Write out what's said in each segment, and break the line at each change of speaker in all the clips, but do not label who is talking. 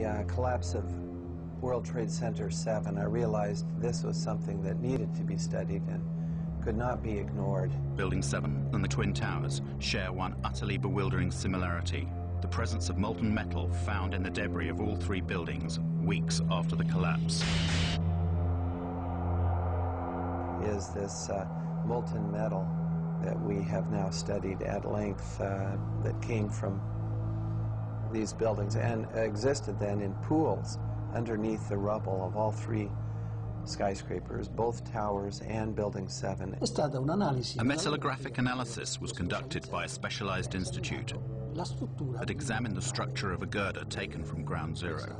the collapse of World Trade Center 7, I realized this was something that needed to be studied and could not be ignored.
Building 7 and the Twin Towers share one utterly bewildering similarity: the presence of molten metal found in the debris of all three buildings weeks after the collapse.
Is this molten metal that we have now studied at length that came from these buildings and existed then in pools underneath the rubble of all three skyscrapers, both towers and Building 7.
A metallographic analysis was conducted by a specialized institute that examined the structure of a girder taken from ground zero.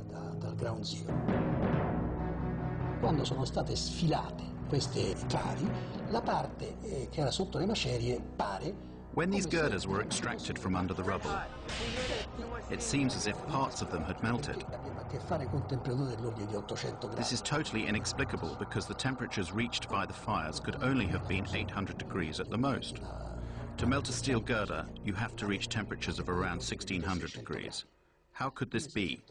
Quando sono state sfilate queste travi, la parte che era sotto le macerie pare.
When these girders were extracted from under the rubble, it seems as if parts of them had melted. This is totally inexplicable because the temperatures reached by the fires could only have been 800 degrees at the most. To melt a steel girder, you have to reach temperatures of around 1600 degrees. How could this be?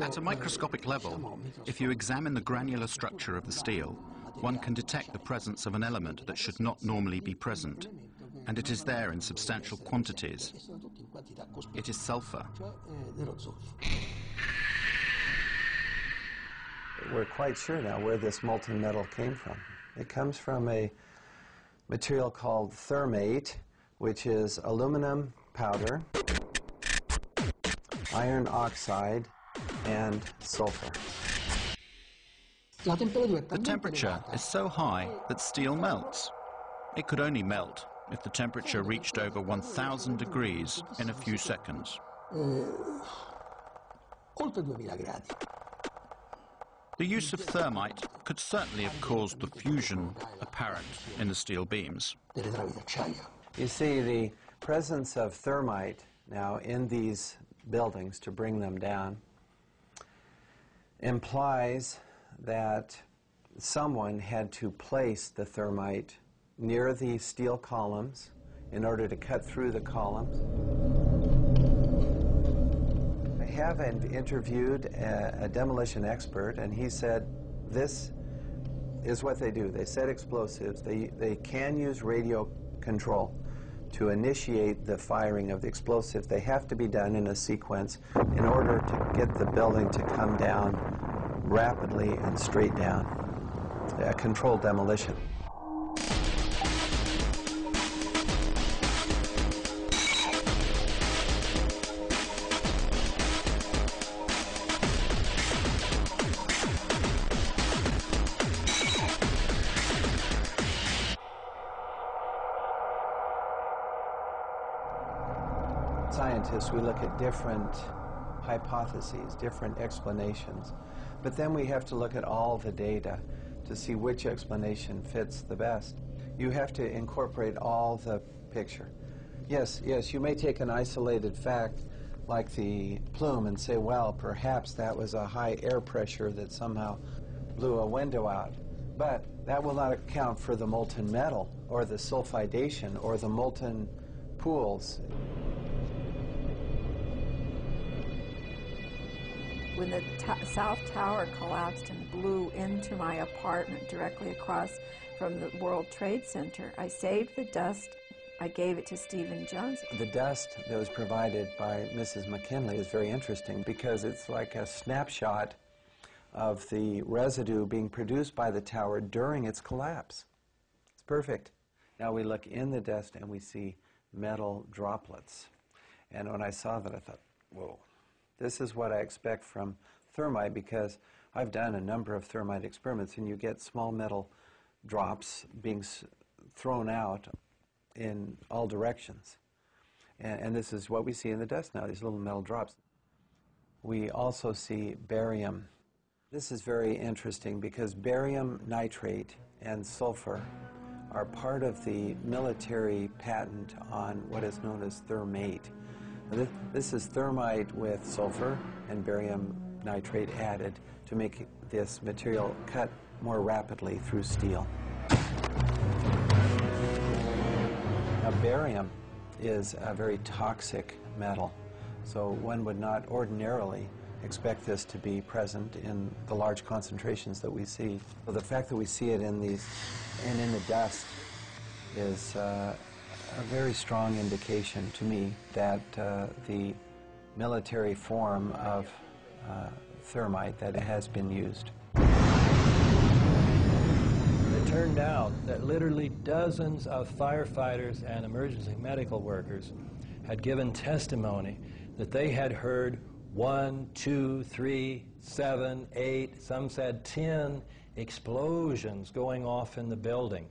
At a microscopic level, if you examine the granular structure of the steel, one can detect the presence of an element that should not normally be present, and it is there in substantial quantities. It is sulfur.
We're quite sure now where this molten metal came from. It comes from a material called thermate, which is aluminum powder, iron oxide, and sulfur.
The temperature is so high that steel melts. It could only melt if the temperature reached over 1000 degrees in a few seconds. The use of thermite could certainly have caused the fusion apparent in the steel beams.
You see, the presence of thermite now in these buildings to bring them down implies that someone had to place the thermite near the steel columns in order to cut through the columns. I have interviewed a demolition expert, and he said this is what they do. They set explosives. They can use radio control to initiate the firing of the explosive. They have to be done in a sequence in order to get the building to come down rapidly and straight down. A controlled demolition. Scientists, we look at different hypotheses, different explanations, but then we have to look at all the data to see which explanation fits the best. You have to incorporate all the picture. Yes, you may take an isolated fact like the plume and say, well, perhaps that was a high air pressure that somehow blew a window out, but that will not account for the molten metal or the sulfidation or the molten pools.
When the South Tower collapsed and blew into my apartment directly across from the World Trade Center, I saved the dust. I gave it to Stephen Jones.
The dust that was provided by Mrs. McKinley is very interesting because it's like a snapshot of the residue being produced by the tower during its collapse. It's perfect. Now we look in the dust and we see metal droplets. And when I saw that, I thought, whoa. This is what I expect from thermite because I've done a number of thermite experiments and you get small metal drops being thrown out in all directions. And this is what we see in the dust now, these little metal drops. We also see barium. This is very interesting because barium nitrate and sulfur are part of the military patent on what is known as thermate. This is thermite with sulfur and barium nitrate added to make this material cut more rapidly through steel. barium is a very toxic metal, so one would not ordinarily expect this to be present in the large concentrations that we see. So the fact that we see it in these and in the dust is a very strong indication to me that the military form of thermite that has been used.
It turned out that literally dozens of firefighters and emergency medical workers had given testimony that they had heard 1, 2, 3, 7, 8, some said 10 explosions going off in the building.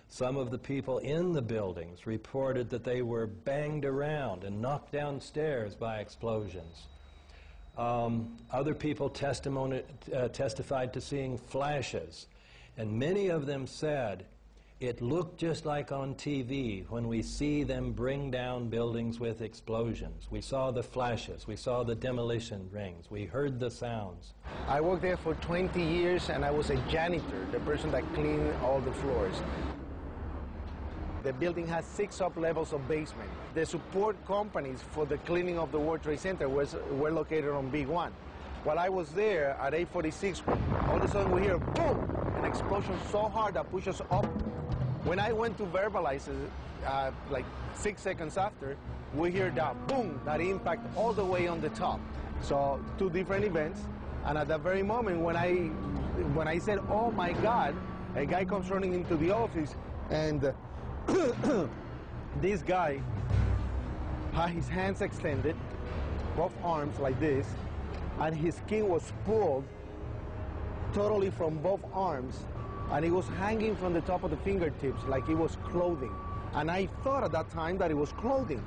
Some of the people in the buildings reported that they were banged around and knocked downstairs by explosions. Other people testified to seeing flashes, and many of them said, it looked just like on TV when we see them bring down buildings with explosions. We saw the flashes, we saw the demolition rings, we heard the sounds.
I worked there for 20 years and I was a janitor, the person that cleaned all the floors. The building has 6 up-levels of basement. The support companies for the cleaning of the World Trade Center were located on Big 1. While I was there at 8:46, all of a sudden we hear boom, an explosion so hard that pushed us up. When I went to verbalize it, like 6 seconds after, we hear that boom, that impact all the way on the top. So 2 different events, and at that very moment when I said, oh my God, a guy comes running into the office, and this guy had his hands extended, both arms like this, and his skin was pulled totally from both arms, and it was hanging from the top of the fingertips like it was clothing. And I thought at that time that it was clothing.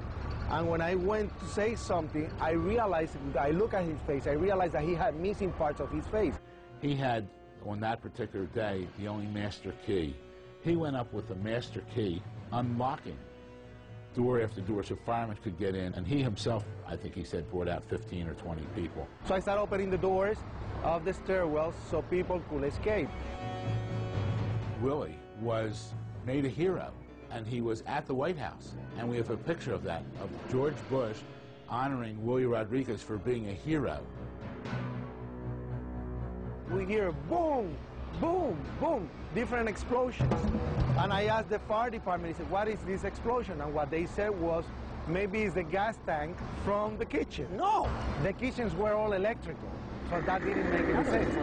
And when I went to say something, I realized, I looked at his face, I realized that he had missing parts of his face.
He had, on that particular day, the only master key. He went up with the master key, unlocking door after door so firemen could get in, and he himself, I think he said, brought out 15 or 20 people.
So I started opening the doors of the stairwells so people could escape.
Willie was made a hero, and he was at the White House, and we have a picture of that, of George Bush honoring Willie Rodriguez for being a hero.
We hear boom, boom, boom, different explosions. And I asked the fire department, I said, what is this explosion? And what they said was, maybe it's the gas tank from the kitchen. No, the kitchens were all electrical, so that didn't make any sense.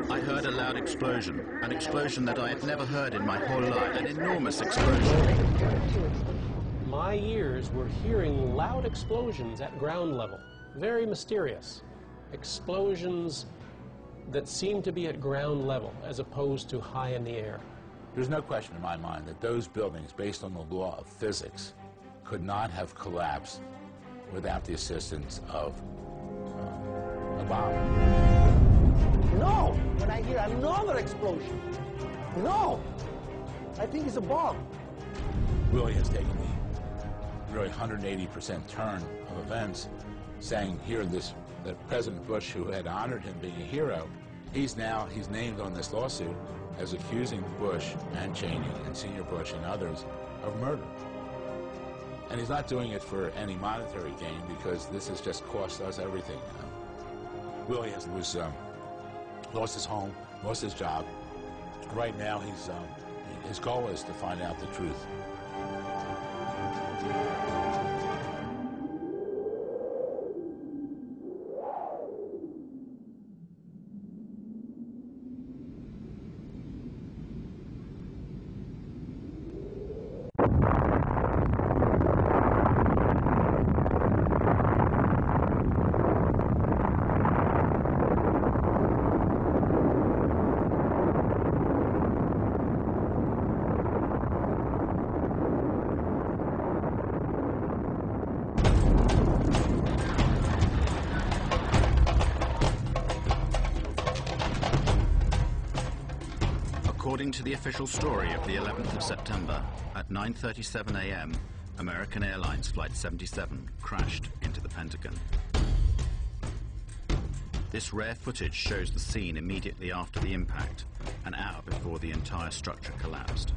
I heard a loud explosion, an explosion that I had never heard in my whole life, an enormous explosion.
My ears were hearing loud explosions at ground level, very mysterious. Explosions that seemed to be at ground level as opposed to high in the air.
There's no question in my mind that those buildings, based on the law of physics, could not have collapsed without the assistance of a bomb.
No! When I hear another explosion, no! I think it's a bomb.
Willie has taken the really 180% turn of events, saying here that President Bush, who had honored him being a hero, he's named on this lawsuit as accusing Bush and Cheney and Senior Bush and others of murder. And he's not doing it for any monetary gain, because this has just cost us everything. Willie lost his home, lost his job. Right now, his goal is to find out the truth.
According to the official story of the 11th of September, at 9:37 a.m., American Airlines Flight 77 crashed into the Pentagon. This rare footage shows the scene immediately after the impact, an hour before the entire structure collapsed.